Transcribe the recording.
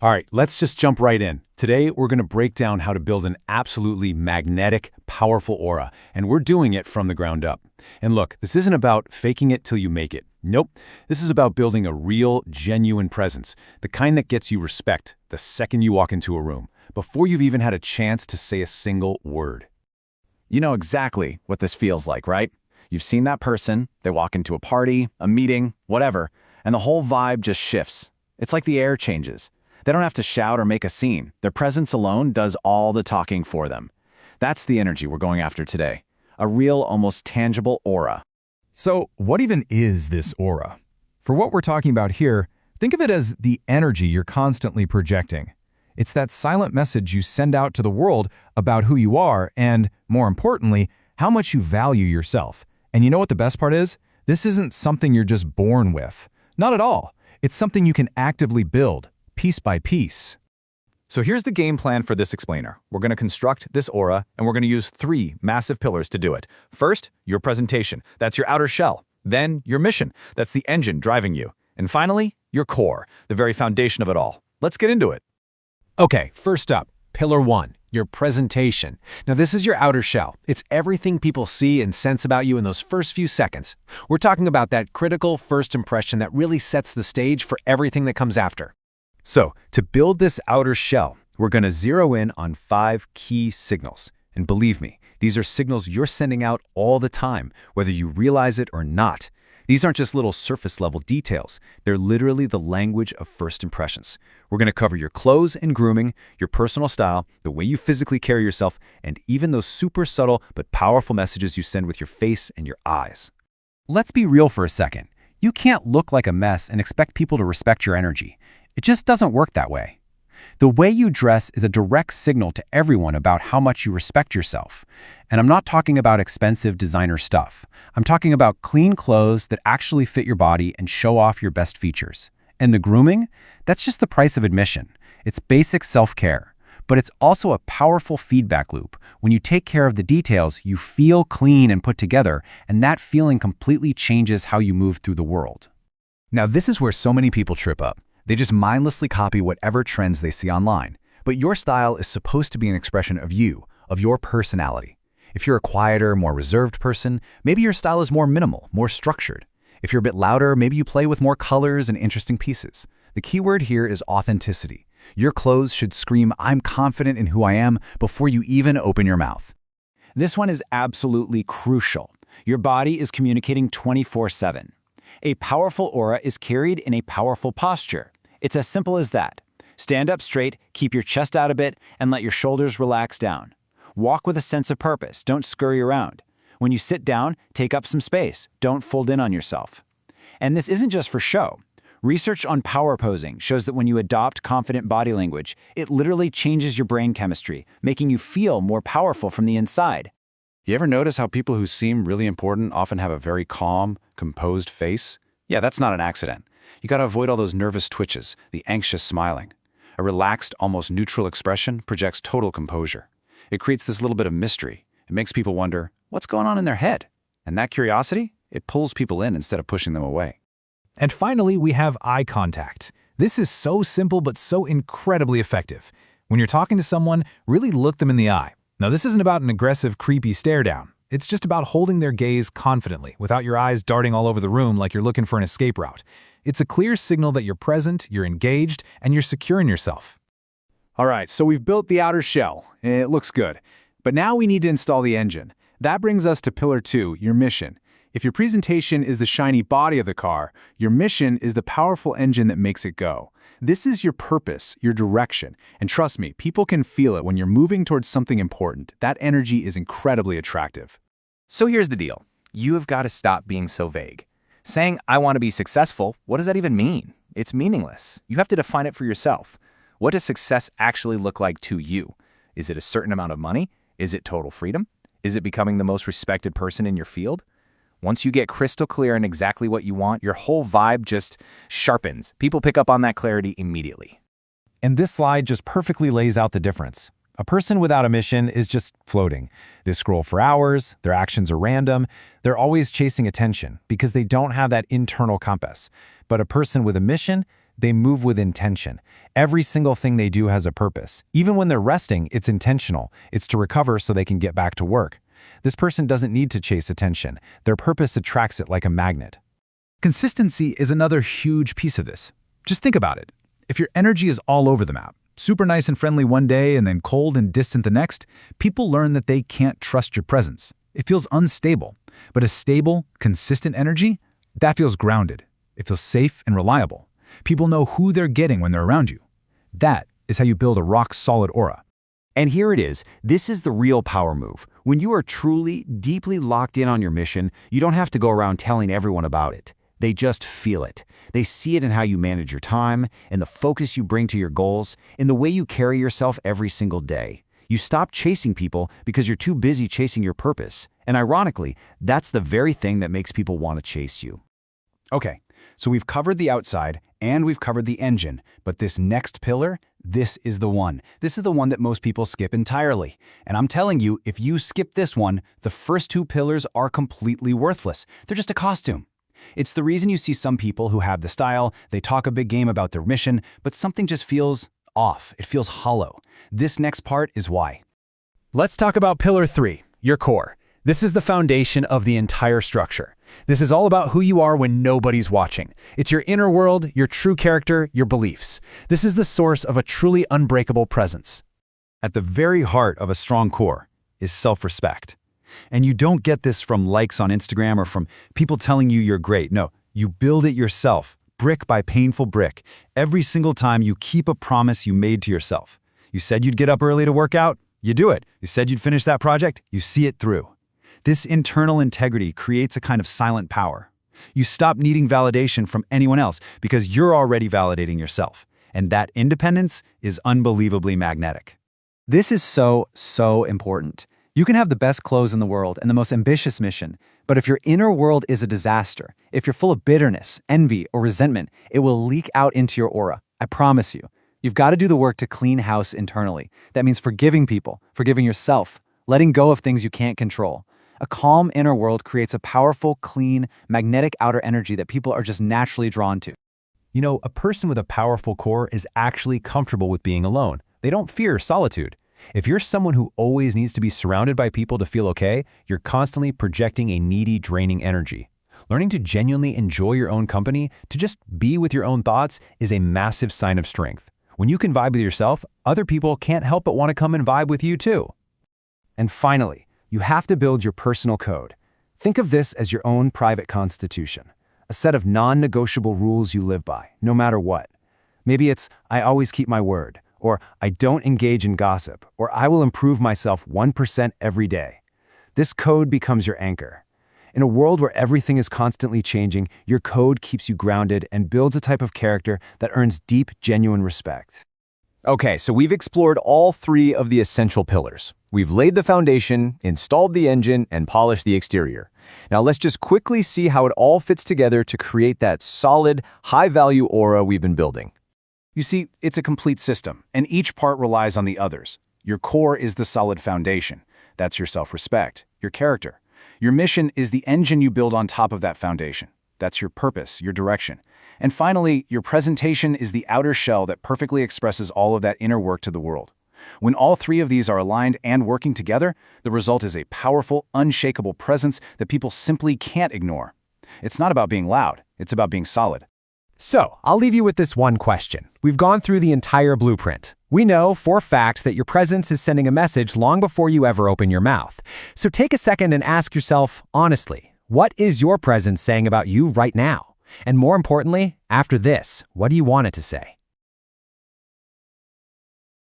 All right, let's just jump right in. Today, we're going to break down how to build an absolutely magnetic, powerful aura, and we're doing it from the ground up. And look, this isn't about faking it till you make it. Nope. This is about building a real, genuine presence, the kind that gets you respect the second you walk into a room, before you've even had a chance to say a single word. You know exactly what this feels like, right? You've seen that person, they walk into a party, a meeting, whatever, and the whole vibe just shifts. It's like the air changes. They don't have to shout or make a scene. Their presence alone does all the talking for them. That's the energy we're going after today. A real, almost tangible aura. So what even is this aura? For what we're talking about here, think of it as the energy you're constantly projecting. It's that silent message you send out to the world about who you are and, more importantly, how much you value yourself. And you know what the best part is? This isn't something you're just born with. Not at all. It's something you can actively build, piece by piece. So here's the game plan for this explainer. We're going to construct this aura, and we're going to use 3 massive pillars to do it. First, your presentation. That's your outer shell. Then, your mission. That's the engine driving you. And finally, your core, the very foundation of it all. Let's get into it. Okay, first up, Pillar 1, your presentation. Now, this is your outer shell. It's everything people see and sense about you in those first few seconds. We're talking about that critical first impression that really sets the stage for everything that comes after. So, to build this outer shell, we're going to zero in on 5 key signals. And believe me, these are signals you're sending out all the time, whether you realize it or not. These aren't just little surface-level details. They're literally the language of first impressions. We're going to cover your clothes and grooming, your personal style, the way you physically carry yourself, and even those super subtle but powerful messages you send with your face and your eyes. Let's be real for a second. You can't look like a mess and expect people to respect your energy. It just doesn't work that way. The way you dress is a direct signal to everyone about how much you respect yourself. And I'm not talking about expensive designer stuff. I'm talking about clean clothes that actually fit your body and show off your best features. And the grooming? That's just the price of admission. It's basic self-care. But it's also a powerful feedback loop. When you take care of the details, you feel clean and put together, and that feeling completely changes how you move through the world. Now, this is where so many people trip up. They just mindlessly copy whatever trends they see online. But your style is supposed to be an expression of you, of your personality. If you're a quieter, more reserved person, maybe your style is more minimal, more structured. If you're a bit louder, maybe you play with more colors and interesting pieces. The key word here is authenticity. Your clothes should scream, "I'm confident in who I am," before you even open your mouth. This one is absolutely crucial. Your body is communicating 24/7. A powerful aura is carried in a powerful posture. It's as simple as that. Stand up straight, keep your chest out a bit, and let your shoulders relax down. Walk with a sense of purpose, don't scurry around. When you sit down, take up some space, don't fold in on yourself. And this isn't just for show. Research on power posing shows that when you adopt confident body language, it literally changes your brain chemistry, making you feel more powerful from the inside. You ever notice how people who seem really important often have a very calm, composed face? Yeah, that's not an accident. You gotta avoid all those nervous twitches, the anxious smiling. A relaxed, almost neutral expression projects total composure. It creates this little bit of mystery. It makes people wonder, what's going on in their head? And that curiosity, it pulls people in instead of pushing them away. And finally, we have eye contact. This is so simple but so incredibly effective. When you're talking to someone, really look them in the eye. Now, this isn't about an aggressive, creepy stare down. It's just about holding their gaze confidently, without your eyes darting all over the room like you're looking for an escape route. It's a clear signal that you're present, you're engaged, and you're secure in yourself. All right, so we've built the outer shell. It looks good. But now we need to install the engine. That brings us to Pillar 2, your mission. If your presentation is the shiny body of the car, your mission is the powerful engine that makes it go. This is your purpose, your direction. And trust me, people can feel it when you're moving towards something important. That energy is incredibly attractive. So here's the deal. You have got to stop being so vague. Saying, "I want to be successful," what does that even mean? It's meaningless. You have to define it for yourself. What does success actually look like to you? Is it a certain amount of money? Is it total freedom? Is it becoming the most respected person in your field? Once you get crystal clear on exactly what you want, your whole vibe just sharpens. People pick up on that clarity immediately. And this slide just perfectly lays out the difference. A person without a mission is just floating. They scroll for hours, their actions are random, they're always chasing attention because they don't have that internal compass. But a person with a mission, They move with intention. Every single thing they do has a purpose. Even when they're resting, it's intentional. It's to recover so they can get back to work. This person doesn't need to chase attention. Their purpose attracts it like a magnet. Consistency is another huge piece of this. Just think about it. If your energy is all over the map, super nice and friendly one day and then cold and distant the next, people learn that they can't trust your presence. It feels unstable. But a stable, consistent energy, that feels grounded. It feels safe and reliable. People know who they're getting when they're around you. That is how you build a rock-solid aura. And here it is. This is the real power move. When you are truly, deeply locked in on your mission, you don't have to go around telling everyone about it. They just feel it. They see it in how you manage your time, in the focus you bring to your goals, in the way you carry yourself every single day. You stop chasing people because you're too busy chasing your purpose. And ironically, that's the very thing that makes people want to chase you. Okay, so we've covered the outside and we've covered the engine, but this next pillar, this is the one. This is the one that most people skip entirely. And I'm telling you, if you skip this one, the first two pillars are completely worthless. They're just a costume. It's the reason you see some people who have the style, they talk a big game about their mission, but something just feels off. It feels hollow. This next part is why. Let's talk about Pillar 3, your core. This is the foundation of the entire structure. This is all about who you are when nobody's watching. It's your inner world, your true character, your beliefs. This is the source of a truly unbreakable presence. At the very heart of a strong core is self-respect. And you don't get this from likes on Instagram or from people telling you you're great. No, you build it yourself, brick by painful brick, every single time you keep a promise you made to yourself. You said you'd get up early to work out, you do it. You said you'd finish that project, you see it through. This internal integrity creates a kind of silent power. You stop needing validation from anyone else because you're already validating yourself. And that independence is unbelievably magnetic. This is so important. You can have the best clothes in the world and the most ambitious mission, but if your inner world is a disaster, if you're full of bitterness, envy, or resentment, it will leak out into your aura. I promise you. You've got to do the work to clean house internally. That means forgiving people, forgiving yourself, letting go of things you can't control. A calm inner world creates a powerful, clean, magnetic outer energy that people are just naturally drawn to. You know, a person with a powerful core is actually comfortable with being alone. They don't fear solitude. If you're someone who always needs to be surrounded by people to feel okay, you're constantly projecting a needy, draining energy. Learning to genuinely enjoy your own company, to just be with your own thoughts, is a massive sign of strength. When you can vibe with yourself, other people can't help but want to come and vibe with you too. And finally, you have to build your personal code. Think of this as your own private constitution, a set of non-negotiable rules you live by, no matter what. Maybe it's, I always keep my word, or I don't engage in gossip, or I will improve myself 1% every day. This code becomes your anchor. In a world where everything is constantly changing, your code keeps you grounded and builds a type of character that earns deep, genuine respect. Okay, so we've explored all three of the essential pillars. We've laid the foundation, installed the engine, and polished the exterior. Now let's just quickly see how it all fits together to create that solid, high-value aura we've been building. You see, it's a complete system, and each part relies on the others. Your core is the solid foundation. That's your self-respect, your character. Your mission is the engine you build on top of that foundation. That's your purpose, your direction. And finally, your presentation is the outer shell that perfectly expresses all of that inner work to the world. When all three of these are aligned and working together, the result is a powerful, unshakable presence that people simply can't ignore. It's not about being loud, it's about being solid. So, I'll leave you with this one question. We've gone through the entire blueprint. We know for a fact that your presence is sending a message long before you ever open your mouth. So take a second and ask yourself, honestly, what is your presence saying about you right now? And more importantly, after this, what do you want it to say?